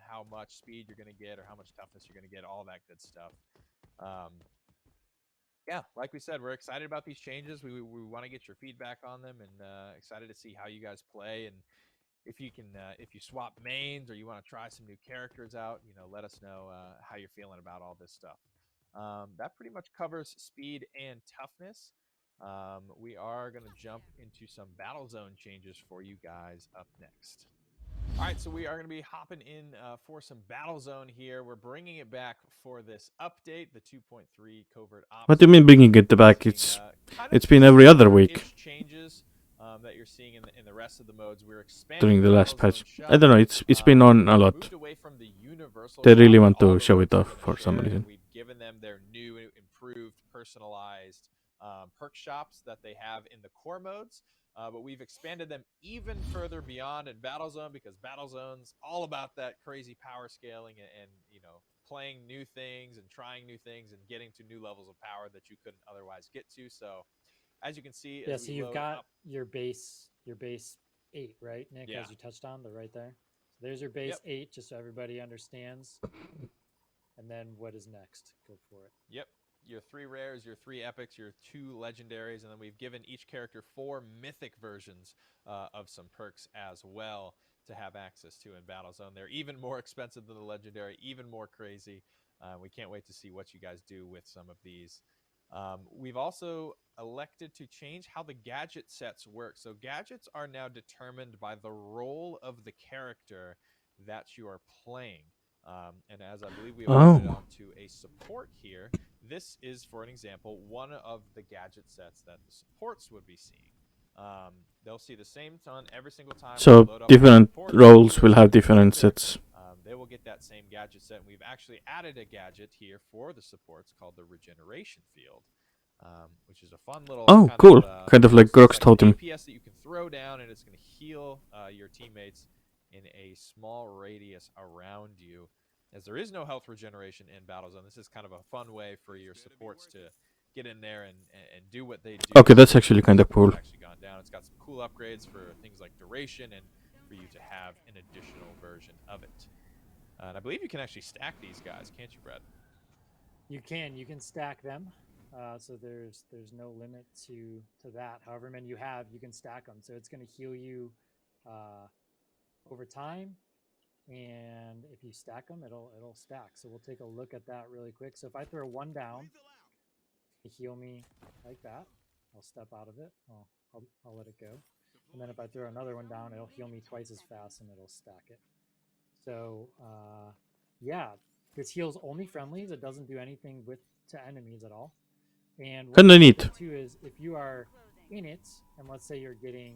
how much speed you're going to get or how much toughness you're going to get, all that good stuff. Yeah, like we said, we're excited about these changes. We want to get your feedback on them and excited to see how you guys play. And if you swap mains or you want to try some new characters out, let us know how you're feeling about all this stuff. That pretty much covers speed and toughness. We are going to jump into some battle zone changes for you guys up next. All right, so we are going to be hopping in for some Battlezone here. We're bringing it back for this update, the 2.3 Covert Ops. What do you mean bringing it back? It's been every other week changes that you're seeing in the rest of the modes. We're expanding during the last patch. Shop. I don't know. It's been on a lot. Moved away from the universal They really shop want all to the show way it to off the for some share, and reason. we've given them their new, improved, personalized perk shops that they have in the core modes. But we've expanded them even further beyond in Battlezone, because Battlezone's all about that crazy power scaling and playing new things and trying new things and getting to new levels of power that you couldn't otherwise get to. So as you can see, Yeah, as so we you've load got up, your base 8, right, Nick? Yeah. As you touched on, the right there. So there's your base Yep. 8, just so everybody understands. And then what is next? Go for it. Yep. Your 3 rares, your 3 epics, your 2 legendaries, and then we've given each character 4 mythic versions of some perks as well to have access to in Battlezone. They're even more expensive than the legendary, even more crazy. We can't wait to see what you guys do with some of these. We've also elected to change how the gadget sets work. So gadgets are now determined by the role of the character that you are playing. And as I believe we have put it onto a support here, this is, for an example, one of the gadget sets that the supports would be seeing. They'll see the same ton every single time. So different roles will have different sets. They will get that same gadget set, and we've actually added a gadget here for the supports called the Regeneration Field, which is a fun little kind of like Grok's Totem. DPS that you can throw down, and it's going to heal your teammates in a small radius around you. As there is no health regeneration in Battlezone, this is kind of a fun way for your supports to get in there and do what they do. Okay, that's actually kind of cool. It's actually gone down. It's got some cool upgrades for things like duration and for you to have an additional version of it. And I believe you can actually stack these guys, can't you, Brad? You can stack them. So there's no limit to that. However many you have, you can stack them. So it's going to heal you over time. And if you stack them, it'll stack. So we'll take a look at that really quick. So if I throw 1 down, heal me like that. I'll step out of it. I'll let it go. And then if I throw another one down, it'll heal me twice as fast, and it'll stack it. So yeah, this heals only friendlies. It doesn't do anything to enemies at all. And what neat too is if you are in it, and let's say you're getting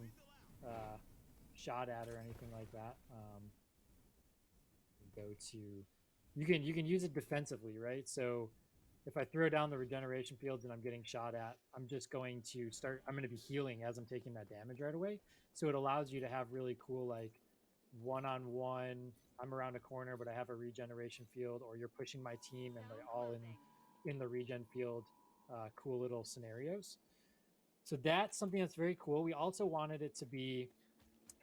shot at or anything like that, you can use it defensively, right? So if I throw down the regeneration fields and I'm getting shot at, I'm going to be healing as I'm taking that damage right away. So it allows you to have really cool, like, one-on-one, I'm around a corner, but I have a regeneration field, or you're pushing my team and they're all in the regen field, cool little scenarios. So that's something that's very cool. We also wanted it to be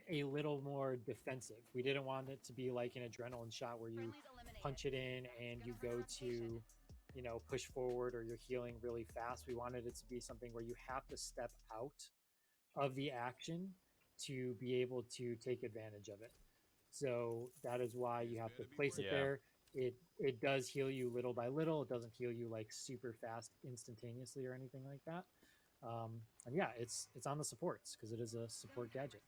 a little more defensive. We didn't want it to be like an adrenaline shot where you punch it in and you go to push forward, or you're healing really fast. We wanted it to be something where you have to step out of the action to be able to take advantage of it. So that is why you have to place it there. It does heal you little by little. It doesn't heal you like super fast instantaneously or anything like that. And yeah, it's on the supports because it is a support gadget.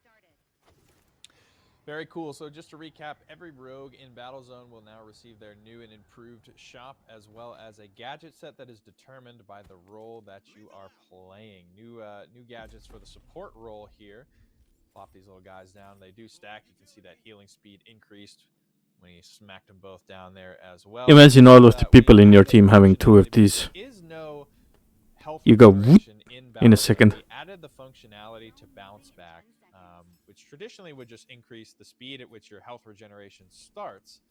Very cool. So just to recap, every rogue in Battlezone will now receive their new and improved shop, as well as a gadget set that is determined by the role that you are playing. New gadgets for the support role here. Plop these little guys down. They do stack. You can see that healing speed increased when you smacked them both down there as well. Imagine all of the people in your team having 2 of these. There is no health you go whoop in a second. We added the functionality to bounce back, which traditionally would just increase the speed at which your health regeneration starts,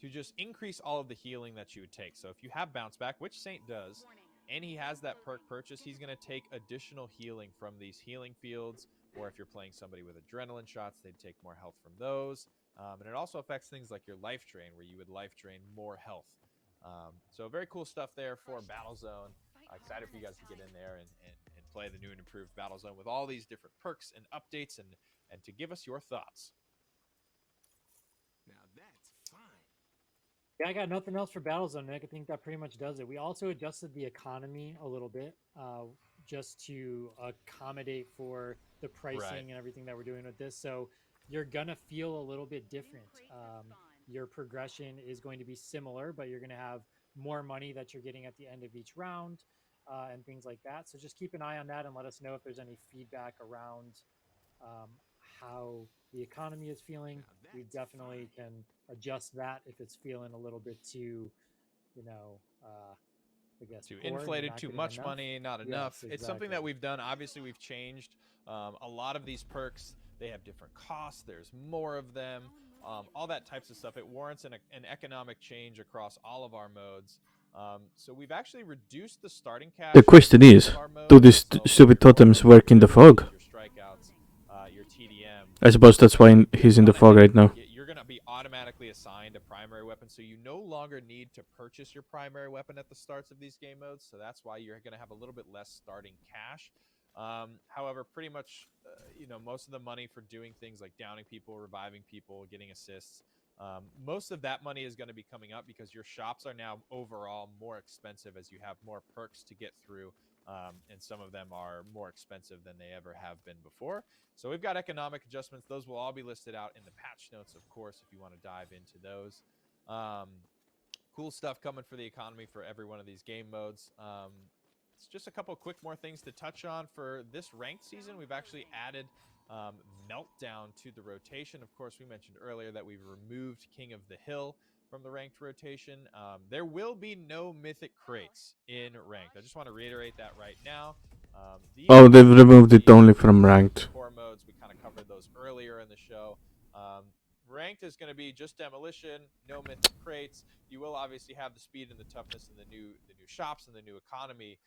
to just increase all of the healing that you would take. So if you have bounce back, which Saint does, and he has that perk purchase, he's going to take additional healing from these healing fields. Or if you're playing somebody with adrenaline shots, they'd take more health from those. And it also affects things like your life drain, where you would life drain more health. So very cool stuff there for Battlezone. Excited for you guys to get in there and play the new and improved Battlezone with all these different perks and updates, and to give us your thoughts. Now that's fine. Yeah, I got nothing else for Battlezone, Nick. I think that pretty much does it. We also adjusted the economy a little bit, just to accommodate for the pricing and everything that we're doing with this. So you're gonna feel a little bit different. Your progression is going to be similar, but you're gonna have more money that you're getting at the end of each round, and things like that. So just keep an eye on that and let us know if there's any feedback around um, how the economy is feeling. We definitely can adjust that if it's feeling a little bit too, you know, I guess Too poor and you're inflated, not too getting much enough. money, not enough. Yes, It's something that exactly. we've done. Obviously, we've changed a lot of these perks. They have different costs. There's more of them. All that types of stuff. It warrants an economic change across all of our modes. So we've actually reduced the starting The cash question for most is, of our do modes. these So stupid your core totems modes, work your in the abilities, fog? your strikeouts, your TDM. I suppose that's why he's in the Gone fog ahead right and now. you're going to be automatically assigned a primary weapon, so you no longer need to purchase your primary weapon at the starts of these game modes. So that's why you're going to have a little bit less starting cash. However, pretty much, most of the money for doing things like downing people, reviving people, getting assists, most of that money is going to be coming up because your shops are now overall more expensive as you have more perks to get through, and some of them are more expensive than they ever have been before. So we've got economic adjustments. Those will all be listed out in the patch notes, of course, if you want to dive into those. Um, cool stuff coming for the economy for every one of these game modes. It's just a couple quick more things to touch on for this ranked season. We've actually added Meltdown to the rotation. Of course, we mentioned earlier that we've removed King of the Hill from the ranked rotation. There will be no mythic crates in ranked. I just want to reiterate that right now. These Oh, are they've going to removed it be only from the ranked. core modes. We kind of covered those earlier in the show. Ranked is going to be just demolition, no mythic crates. You will obviously have the speed and the toughness and the new shops and the new economy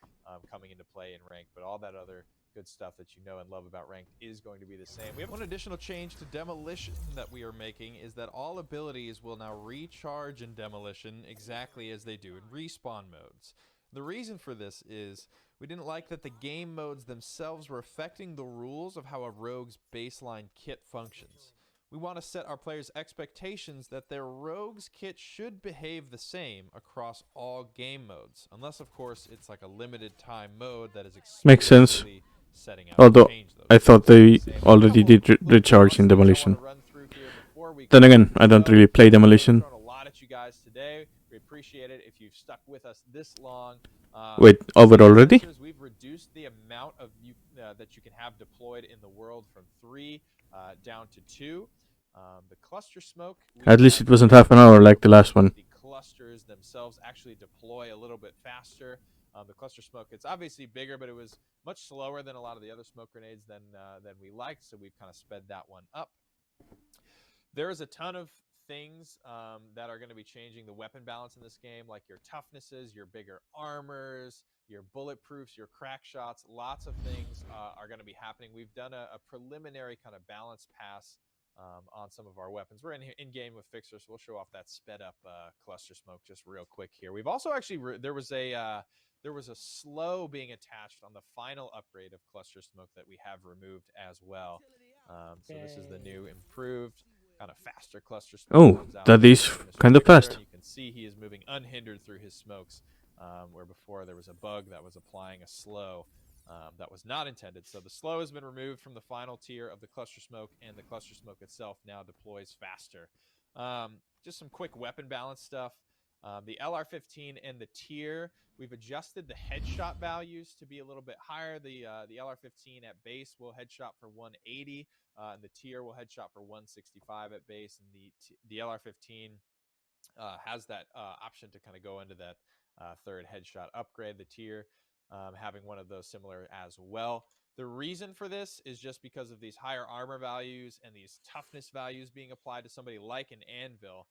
coming into play in ranked, but all that other good stuff that you know and love about ranked is going to be the same. We have one additional change to demolition that we are making is that all abilities will now recharge in demolition exactly as they do in respawn modes. The reason for this is we didn't like that the game modes themselves were affecting the rules of how a rogue's baseline kit functions. We want to set our players' expectations that their rogue's kit should behave the same across all game modes, unless, of course, it's like a limited time mode that is Makes sense. explicitly setting out to Although change those. I thought they Same. already Couple did little recharge balance in things I want demolition. to run through here before we Then close again, the I don't show. really play I know we've demolition. thrown a lot at you guys today. We appreciate it if you've stuck with us this long. Wait, over Sand already? sensors, we've reduced the amount of that you can have deployed in the world from 3 down to 2. The cluster smoke, we At least have it wasn't half an hour like the last one. the clusters themselves actually deploy a little bit faster. The cluster smoke, it's obviously bigger, but it was much slower than a lot of the other smoke grenades than we liked, so we've kind of sped that one up. There is a ton of things that are going to be changing the weapon balance in this game, like your toughnesses, your bigger armors, your bulletproofs, your crack shots. Lots of things are going to be happening. We've done a preliminary kind of balance pass on some of our weapons. We're in game with Fixer, so we'll show off that sped up cluster smoke just real quick here. We've also actually there was a slow being attached on the final upgrade of cluster smoke that we have removed as well. So this is the new improved kind of faster cluster smoke. Oh, Comes out that is kind of fast. and you can see he is moving unhindered through his smokes, where before there was a bug that was applying a slow that was not intended. So the slow has been removed from the final tier of the cluster smoke, and the cluster smoke itself now deploys faster. Just some quick weapon balance stuff. The LR15 and the tier, we've adjusted the headshot values to be a little bit higher. The LR15 at base will headshot for 180, and the tier will headshot for 165 at base. And the LR15 has that option to kind of go into that third headshot upgrade. The tier having one of those similar as well. The reason for this is just because of these higher armor values and these toughness values being applied to somebody like an anvil.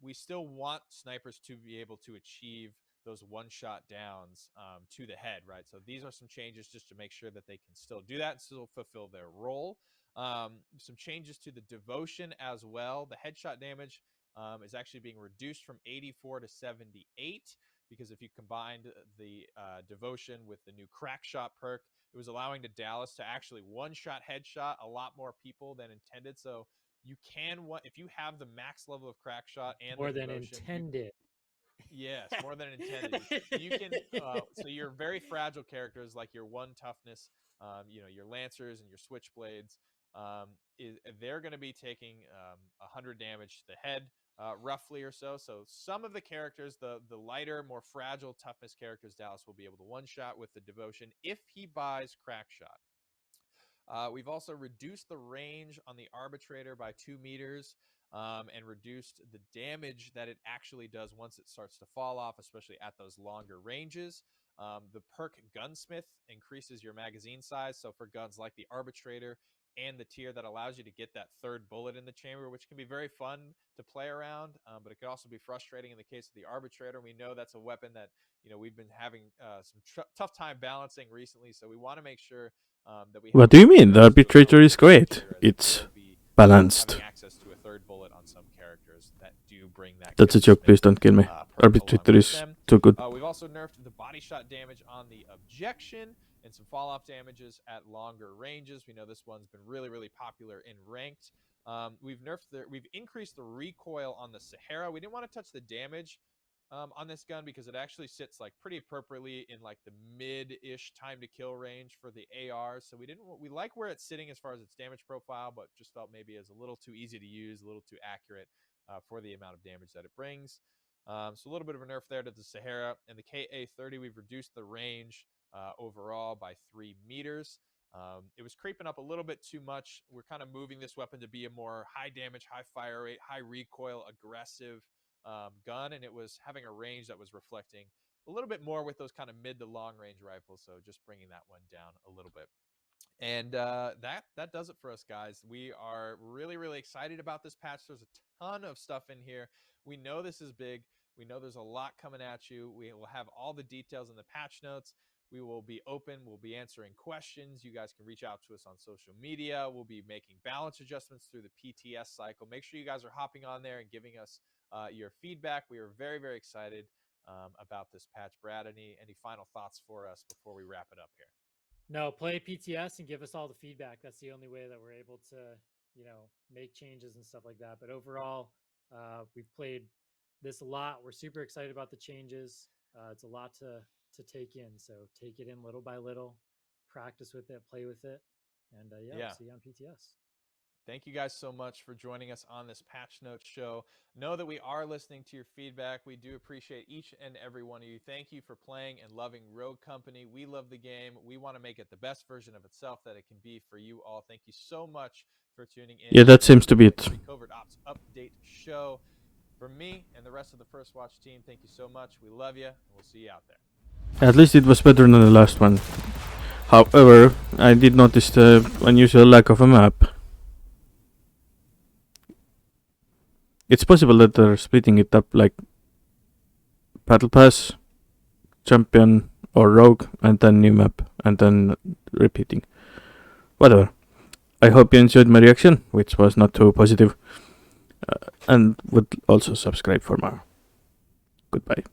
We still want snipers to be able to achieve those one-shot downs to the head, right? So these are some changes just to make sure that they can still do that and still fulfill their role. Some changes to the devotion as well. The headshot damage is actually being reduced from 84 to 78, because if you combined the devotion with the new crack shot perk, it was allowing the Dallas to actually one-shot headshot a lot more people than intended. So you can, if you have the max level of crack shot and More the than devotion, intended. yes, more than intended. You can, so your very fragile characters like your one toughness, your lancers and your switchblades, they're going to be taking 100 damage to the head, roughly or so. So some of the characters, the lighter, more fragile toughness characters, Dallas will be able to one-shot with the devotion if he buys Crack Shot. We've also reduced the range on the Arbitrator by 2 meters and reduced the damage that it actually does once it starts to fall off, especially at those longer ranges. The perk Gunsmith increases your magazine size. So for guns like the Arbitrator and the tier, that allows you to get that third bullet in the chamber, which can be very fun to play around, but it could also be frustrating in the case of the Arbitrator. We know that's a weapon that we've been having some tough time balancing recently, so we want to make sure that we. What do you mean? The Arbitrator is great. It's balanced. Access to a third bullet on some characters that do bring that. That's a joke. Please don't kill me. Arbitrator is too good. We've also nerfed the body shot damage on the Objection and some fall off damages at longer ranges. We know this one's been really popular in ranked. We've increased the recoil on the Sahara. We didn't want to touch the damage on this gun because it actually sits like pretty appropriately in like the mid-ish time to kill range for the AR. So we like where it's sitting as far as its damage profile, but just felt maybe it's a little too easy to use, a little too accurate for the amount of damage that it brings. So a little bit of a nerf there to the Sahara. And the KA-30, we've reduced the range overall by 3 meters. It was creeping up a little bit too much. We're kind of moving this weapon to be a more high damage, high fire rate, high recoil, aggressive gun, and it was having a range that was reflecting a little bit more with those kind of mid to long range rifles. So just bringing that one down a little bit. And that does it for us, guys. We are really excited about this patch. There's a ton of stuff in here. We know this is big. We know there's a lot coming at you. We will have all the details in the patch notes. We will be open. We'll be answering questions. You guys can reach out to us on social media. We'll be making balance adjustments through the PTS cycle. Make sure you guys are hopping on there and giving us your feedback. We are very excited about this patch. Brad, any final thoughts for us before we wrap it up here? No, play PTS and give us all the feedback. That's the only way that we're able to, make changes and stuff like that. But overall, we've played this a lot. We're super excited about the changes. It's a lot to take in. So take it in little by little, practice with it, play with it. And we'll see you on PTS. Thank you guys so much for joining us on this Patch Notes show. Know that we are listening to your feedback. We do appreciate each and every one of you. Thank you for playing and loving Rogue Company. We love the game. We want to make it the best version of itself that it can be for you all. Thank you so much for tuning in. Yeah, that seems to be it. Covert Ops Update show. From me and the rest of the First Watch team, thank you so much. We love you, and we'll see you out there. At least it was better than the last one. However, I did notice the unusual lack of a map. It's possible that they're splitting it up like Battle Pass, Champion, or Rogue, and then new map, and then repeating. Whatever. I hope you enjoyed my reaction, which was not too positive, and would also subscribe for more. Goodbye.